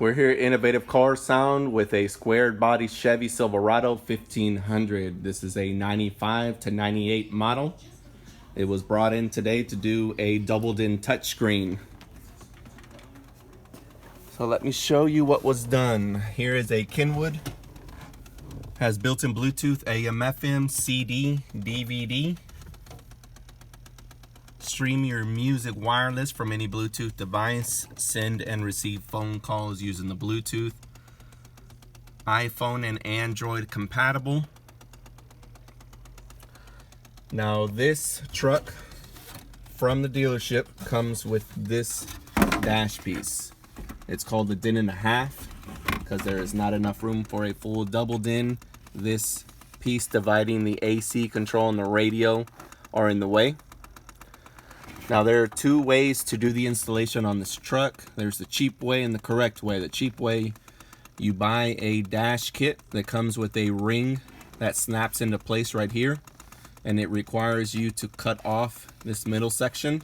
We're here at Innovative Car Sound with a squared body Chevy Silverado 1500. This is a 95 to 98 model. It was brought in today to do a doubled-in touchscreen. So let me show you what was done. Here is a Kenwood. Has built-in Bluetooth, AM, FM, CD, DVD. Stream your music wireless from any Bluetooth device. Send and receive phone calls using the Bluetooth. iPhone and Android compatible. Now this truck from the dealership comes with this dash piece. It's called the din and a half because there is not enough room for a full double din. This piece dividing the AC control and the radio are in the way. Now there are two ways to do the installation on this truck. There's the cheap way and the correct way. The cheap way, you buy a dash kit that comes with a ring that snaps into place right here, and it requires you to cut off this middle section.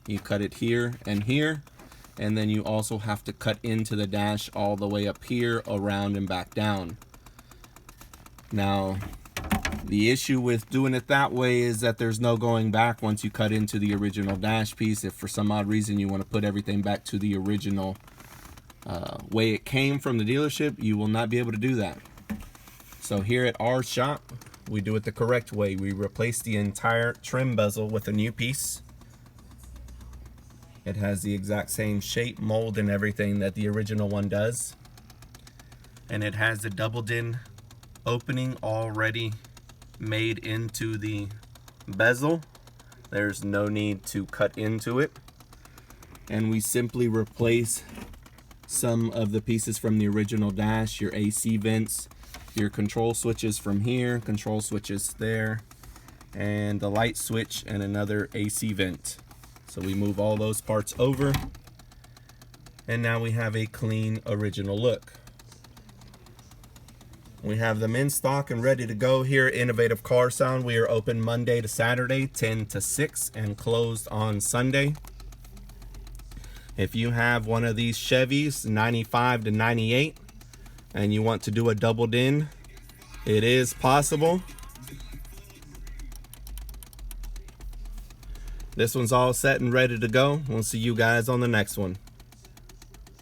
You cut it here, and then you also have to cut into the dash all the way up here, around and back down. Now the issue with doing it that way is that there's no going back once you cut into the original dash piece. If for some odd reason you want to put everything back to the original way it came from the dealership, you will not be able to do that. So here at our shop, we do it the correct way. We replace the entire trim bezel with a new piece. It has the exact same shape, mold, and everything that the original one does. And it has the double-din opening already made into the bezel. There's no need to cut into it, and we simply replace some of the pieces from the original dash, your AC vents, your control switches from here, control switches there, and the light switch and another AC vent. So we move all those parts over, and now we have a clean original look. We have them in stock and ready to go here at Innovative Car Sound. We are open Monday to Saturday, 10 to 6, and closed on Sunday. If you have one of these Chevys, 95 to 98, and you want to do a doubled in, it is possible. This one's all set and ready to go. We'll see you guys on the next one.